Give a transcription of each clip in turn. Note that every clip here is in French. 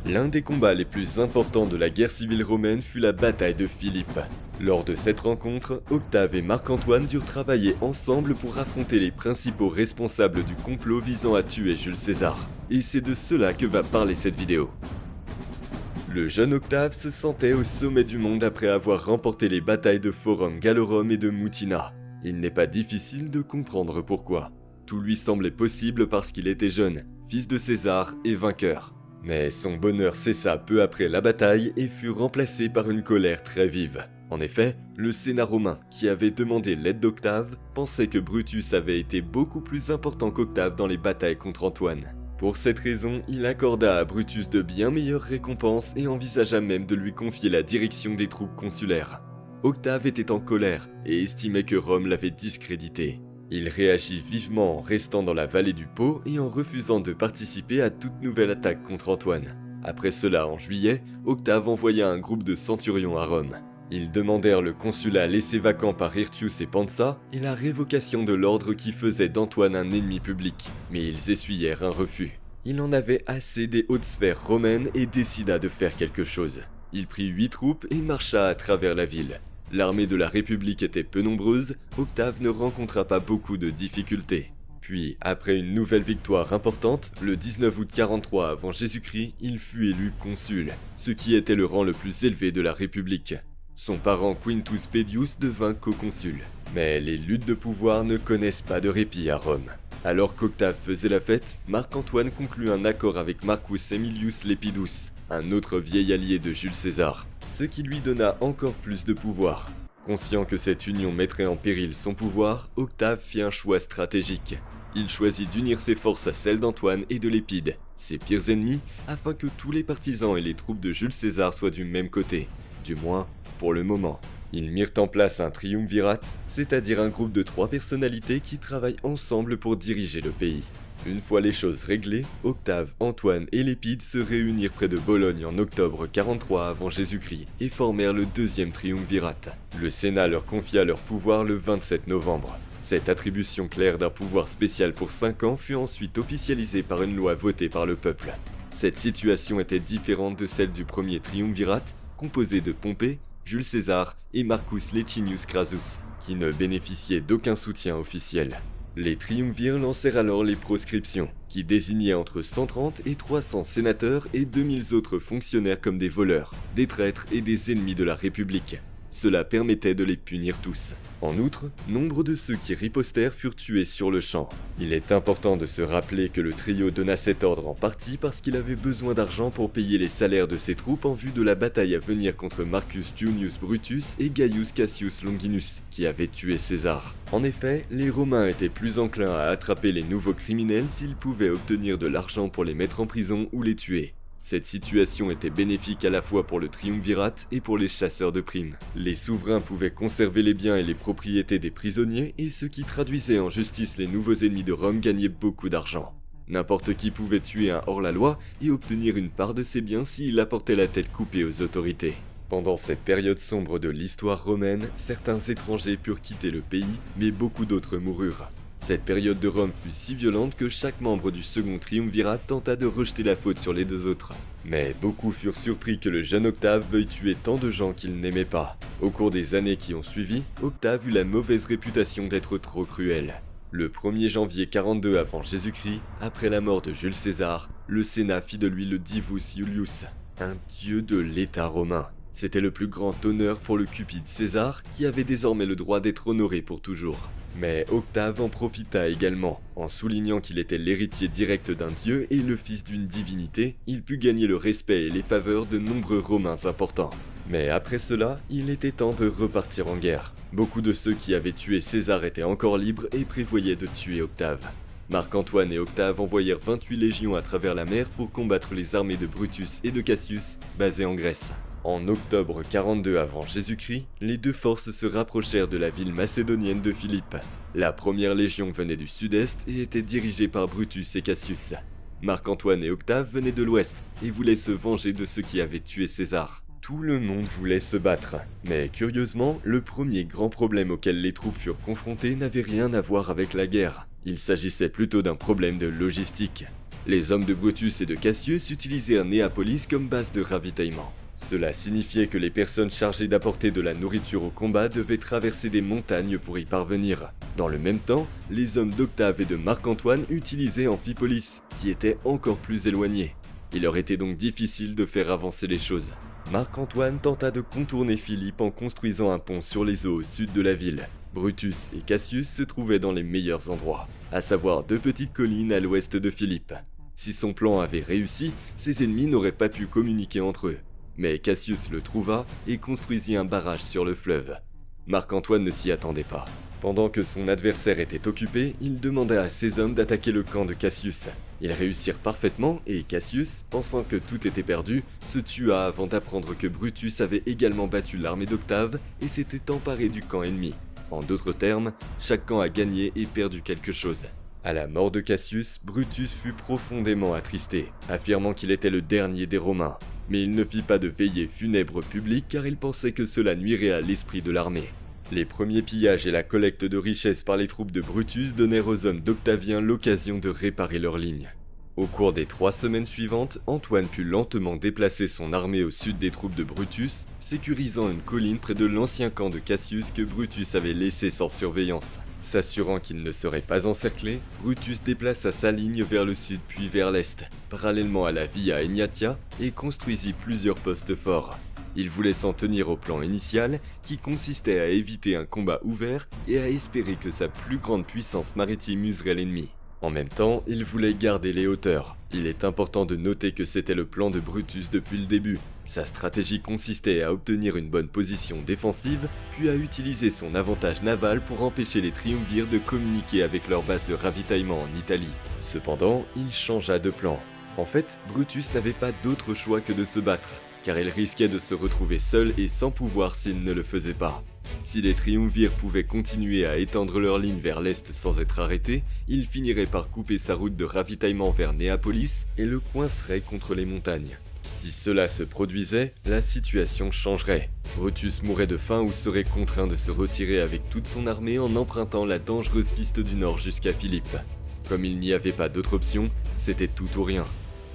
L'un des combats les plus importants de la guerre civile romaine fut la bataille de Philippe. Lors de cette rencontre, Octave et Marc-Antoine durent travailler ensemble pour affronter les principaux responsables du complot visant à tuer Jules César. Et c'est de cela que va parler cette vidéo. Le jeune Octave se sentait au sommet du monde après avoir remporté les batailles de Forum Gallorum et de Mutina. Il n'est pas difficile de comprendre pourquoi. Tout lui semblait possible parce qu'il était jeune, fils de César et vainqueur. Mais son bonheur cessa peu après la bataille et fut remplacé par une colère très vive. En effet, le Sénat romain, qui avait demandé l'aide d'Octave, pensait que Brutus avait été beaucoup plus important qu'Octave dans les batailles contre Antoine. Pour cette raison, il accorda à Brutus de bien meilleures récompenses et envisagea même de lui confier la direction des troupes consulaires. Octave était en colère et estimait que Rome l'avait discrédité. Il réagit vivement en restant dans la vallée du Pô et en refusant de participer à toute nouvelle attaque contre Antoine. Après cela, en juillet, Octave envoya un groupe de centurions à Rome. Ils demandèrent le consulat laissé vacant par Hirtius et Pansa et la révocation de l'ordre qui faisait d'Antoine un ennemi public, mais ils essuyèrent un refus. Il en avait assez des hautes sphères romaines et décida de faire quelque chose. Il prit 8 troupes et marcha à travers la ville. L'armée de la République était peu nombreuse, Octave ne rencontra pas beaucoup de difficultés. Puis, après une nouvelle victoire importante, le 19 août 43 avant Jésus-Christ, il fut élu consul, ce qui était le rang le plus élevé de la République. Son parent Quintus Pedius devint co-consul. Mais les luttes de pouvoir ne connaissent pas de répit à Rome. Alors qu'Octave faisait la fête, Marc-Antoine conclut un accord avec Marcus Aemilius Lepidus, un autre vieil allié de Jules César, ce qui lui donna encore plus de pouvoir. Conscient que cette union mettrait en péril son pouvoir, Octave fit un choix stratégique. Il choisit d'unir ses forces à celles d'Antoine et de Lépide, ses pires ennemis, afin que tous les partisans et les troupes de Jules César soient du même côté, du moins pour le moment. Ils mirent en place un triumvirat, c'est-à-dire un groupe de 3 personnalités qui travaillent ensemble pour diriger le pays. Une fois les choses réglées, Octave, Antoine et Lépide se réunirent près de Bologne en octobre 43 avant Jésus-Christ et formèrent le deuxième triumvirat. Le Sénat leur confia leur pouvoir le 27 novembre. Cette attribution claire d'un pouvoir spécial pour 5 ans fut ensuite officialisée par une loi votée par le peuple. Cette situation était différente de celle du premier triumvirat, composé de Pompée, Jules César et Marcus Licinius Crassus, qui ne bénéficiaient d'aucun soutien officiel. Les triumvirs lancèrent alors les proscriptions, qui désignaient entre 130 et 300 sénateurs et 2000 autres fonctionnaires comme des voleurs, des traîtres et des ennemis de la République. Cela permettait de les punir tous. En outre, nombre de ceux qui ripostèrent furent tués sur le champ. Il est important de se rappeler que le trio donna cet ordre en partie parce qu'il avait besoin d'argent pour payer les salaires de ses troupes en vue de la bataille à venir contre Marcus Junius Brutus et Gaius Cassius Longinus, qui avaient tué César. En effet, les Romains étaient plus enclins à attraper les nouveaux criminels s'ils pouvaient obtenir de l'argent pour les mettre en prison ou les tuer. Cette situation était bénéfique à la fois pour le triumvirat et pour les chasseurs de primes. Les souverains pouvaient conserver les biens et les propriétés des prisonniers et ceux qui traduisaient en justice les nouveaux ennemis de Rome gagnaient beaucoup d'argent. N'importe qui pouvait tuer un hors-la-loi et obtenir une part de ses biens s'il apportait la tête coupée aux autorités. Pendant cette période sombre de l'histoire romaine, certains étrangers purent quitter le pays, mais beaucoup d'autres moururent. Cette période de Rome fut si violente que chaque membre du second triumvirat tenta de rejeter la faute sur les 2 autres. Mais beaucoup furent surpris que le jeune Octave veuille tuer tant de gens qu'il n'aimait pas. Au cours des années qui ont suivi, Octave eut la mauvaise réputation d'être trop cruel. Le 1er janvier 42 avant Jésus-Christ, après la mort de Jules César, le Sénat fit de lui le Divus Iulius, un dieu de l'État romain. C'était le plus grand honneur pour le cupide César, qui avait désormais le droit d'être honoré pour toujours. Mais Octave en profita également. En soulignant qu'il était l'héritier direct d'un dieu et le fils d'une divinité, il put gagner le respect et les faveurs de nombreux Romains importants. Mais après cela, il était temps de repartir en guerre. Beaucoup de ceux qui avaient tué César étaient encore libres et prévoyaient de tuer Octave. Marc-Antoine et Octave envoyèrent 28 légions à travers la mer pour combattre les armées de Brutus et de Cassius, basées en Grèce. En octobre 42 avant Jésus-Christ, les 2 forces se rapprochèrent de la ville macédonienne de Philippe. La première légion venait du sud-est et était dirigée par Brutus et Cassius. Marc-Antoine et Octave venaient de l'ouest et voulaient se venger de ceux qui avaient tué César. Tout le monde voulait se battre, mais curieusement, le premier grand problème auquel les troupes furent confrontées n'avait rien à voir avec la guerre. Il s'agissait plutôt d'un problème de logistique. Les hommes de Brutus et de Cassius utilisèrent Néapolis comme base de ravitaillement. Cela signifiait que les personnes chargées d'apporter de la nourriture au combat devaient traverser des montagnes pour y parvenir. Dans le même temps, les hommes d'Octave et de Marc-Antoine utilisaient Amphipolis, qui était encore plus éloigné. Il leur était donc difficile de faire avancer les choses. Marc-Antoine tenta de contourner Philippe en construisant un pont sur les eaux au sud de la ville. Brutus et Cassius se trouvaient dans les meilleurs endroits, à savoir 2 petites collines à l'ouest de Philippe. Si son plan avait réussi, ses ennemis n'auraient pas pu communiquer entre eux. Mais Cassius le trouva et construisit un barrage sur le fleuve. Marc-Antoine ne s'y attendait pas. Pendant que son adversaire était occupé, il demanda à ses hommes d'attaquer le camp de Cassius. Ils réussirent parfaitement et Cassius, pensant que tout était perdu, se tua avant d'apprendre que Brutus avait également battu l'armée d'Octave et s'était emparé du camp ennemi. En d'autres termes, chaque camp a gagné et perdu quelque chose. À la mort de Cassius, Brutus fut profondément attristé, affirmant qu'il était le dernier des Romains. Mais il ne fit pas de veillée funèbre publique car il pensait que cela nuirait à l'esprit de l'armée. Les premiers pillages et la collecte de richesses par les troupes de Brutus donnèrent aux hommes d'Octavien l'occasion de réparer leurs lignes. Au cours des 3 semaines suivantes, Antoine put lentement déplacer son armée au sud des troupes de Brutus, sécurisant une colline près de l'ancien camp de Cassius que Brutus avait laissé sans surveillance. S'assurant qu'il ne serait pas encerclé, Brutus déplaça sa ligne vers le sud puis vers l'est, parallèlement à la Via Egnatia, et construisit plusieurs postes forts. Il voulait s'en tenir au plan initial, qui consistait à éviter un combat ouvert et à espérer que sa plus grande puissance maritime userait l'ennemi. En même temps, il voulait garder les hauteurs. Il est important de noter que c'était le plan de Brutus depuis le début. Sa stratégie consistait à obtenir une bonne position défensive, puis à utiliser son avantage naval pour empêcher les triumvirs de communiquer avec leur base de ravitaillement en Italie. Cependant, il changea de plan. En fait, Brutus n'avait pas d'autre choix que de se battre, car il risquait de se retrouver seul et sans pouvoir s'il ne le faisait pas. Si les triumvirs pouvaient continuer à étendre leur ligne vers l'est sans être arrêtés, il finirait par couper sa route de ravitaillement vers Néapolis et le coincerait contre les montagnes. Si cela se produisait, la situation changerait. Brutus mourrait de faim ou serait contraint de se retirer avec toute son armée en empruntant la dangereuse piste du nord jusqu'à Philippe. Comme il n'y avait pas d'autre option, c'était tout ou rien.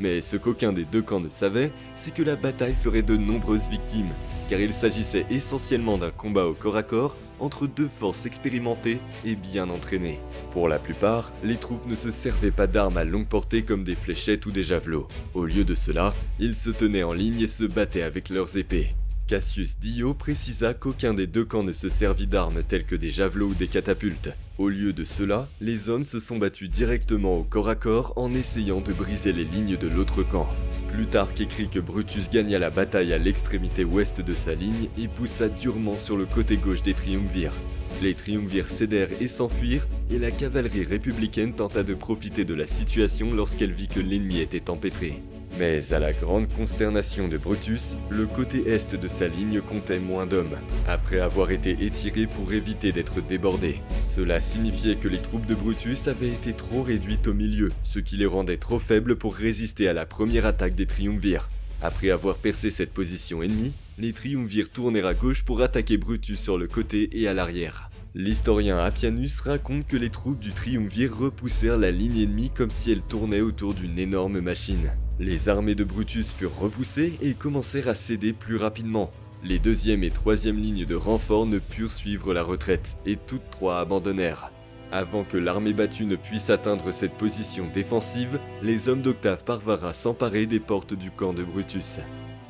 Mais ce qu'aucun des 2 camps ne savait, c'est que la bataille ferait de nombreuses victimes, car il s'agissait essentiellement d'un combat au corps à corps entre 2 forces expérimentées et bien entraînées. Pour la plupart, les troupes ne se servaient pas d'armes à longue portée comme des fléchettes ou des javelots. Au lieu de cela, ils se tenaient en ligne et se battaient avec leurs épées. Cassius Dio précisa qu'aucun des 2 camps ne se servit d'armes telles que des javelots ou des catapultes. Au lieu de cela, les hommes se sont battus directement au corps à corps en essayant de briser les lignes de l'autre camp. Plutarque écrit que Brutus gagna la bataille à l'extrémité ouest de sa ligne et poussa durement sur le côté gauche des triumvirs. Les triumvirs cédèrent et s'enfuirent, et la cavalerie républicaine tenta de profiter de la situation lorsqu'elle vit que l'ennemi était empêtré. Mais à la grande consternation de Brutus, le côté est de sa ligne comptait moins d'hommes, après avoir été étirés pour éviter d'être débordés. Cela signifiait que les troupes de Brutus avaient été trop réduites au milieu, ce qui les rendait trop faibles pour résister à la première attaque des triumvirs. Après avoir percé cette position ennemie, les triumvirs tournèrent à gauche pour attaquer Brutus sur le côté et à l'arrière. L'historien Appianus raconte que les troupes du triumvir repoussèrent la ligne ennemie comme si elle tournait autour d'une énorme machine. Les armées de Brutus furent repoussées et commencèrent à céder plus rapidement. Les 2e et 3e lignes de renfort ne purent suivre la retraite, et toutes 3 abandonnèrent. Avant que l'armée battue ne puisse atteindre cette position défensive, les hommes d'Octave parvinrent à s'emparer des portes du camp de Brutus.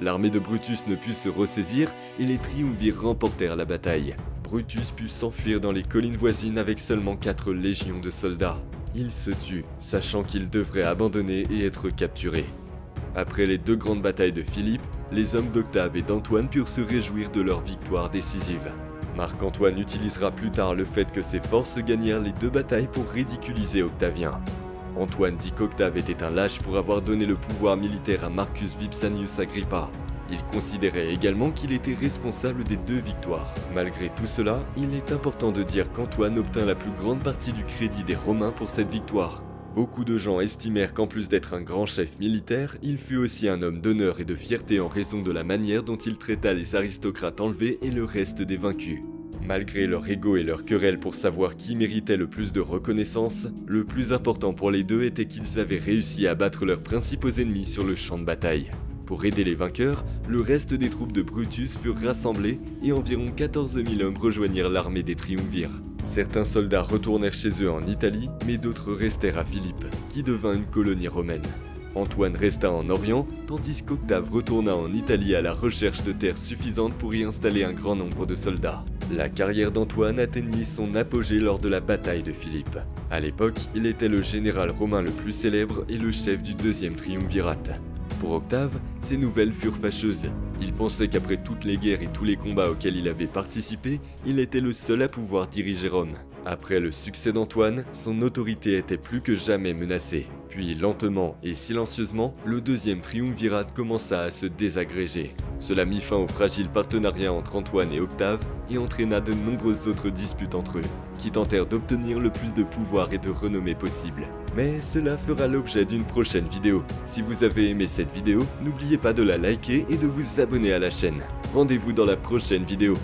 L'armée de Brutus ne put se ressaisir et les triumvirs remportèrent la bataille. Brutus put s'enfuir dans les collines voisines avec seulement 4 légions de soldats. Il se tut, sachant qu'il devrait abandonner et être capturé. Après les 2 grandes batailles de Philippe, les hommes d'Octave et d'Antoine purent se réjouir de leur victoire décisive. Marc-Antoine utilisera plus tard le fait que ses forces gagnèrent les 2 batailles pour ridiculiser Octavien. Antoine dit qu'Octave était un lâche pour avoir donné le pouvoir militaire à Marcus Vipsanius Agrippa. Il considérait également qu'il était responsable des 2 victoires. Malgré tout cela, il est important de dire qu'Antoine obtint la plus grande partie du crédit des Romains pour cette victoire. Beaucoup de gens estimèrent qu'en plus d'être un grand chef militaire, il fut aussi un homme d'honneur et de fierté en raison de la manière dont il traita les aristocrates enlevés et le reste des vaincus. Malgré leur ego et leur querelle pour savoir qui méritait le plus de reconnaissance, le plus important pour les deux était qu'ils avaient réussi à battre leurs principaux ennemis sur le champ de bataille. Pour aider les vainqueurs, le reste des troupes de Brutus furent rassemblées et environ 14 000 hommes rejoignirent l'armée des triumvirs. Certains soldats retournèrent chez eux en Italie, mais d'autres restèrent à Philippe, qui devint une colonie romaine. Antoine resta en Orient, tandis qu'Octave retourna en Italie à la recherche de terres suffisantes pour y installer un grand nombre de soldats. La carrière d'Antoine atteignit son apogée lors de la bataille de Philippe. À l'époque, il était le général romain le plus célèbre et le chef du deuxième triumvirat. Pour Octave, ces nouvelles furent fâcheuses. Il pensait qu'après toutes les guerres et tous les combats auxquels il avait participé, il était le seul à pouvoir diriger Rome. Après le succès d'Antoine, son autorité était plus que jamais menacée. Puis lentement et silencieusement, le deuxième triumvirat commença à se désagréger. Cela mit fin au fragile partenariat entre Antoine et Octave et entraîna de nombreuses autres disputes entre eux, qui tentèrent d'obtenir le plus de pouvoir et de renommée possible. Mais cela fera l'objet d'une prochaine vidéo. Si vous avez aimé cette vidéo, n'oubliez pas de la liker et de vous abonner à la chaîne. Rendez-vous dans la prochaine vidéo.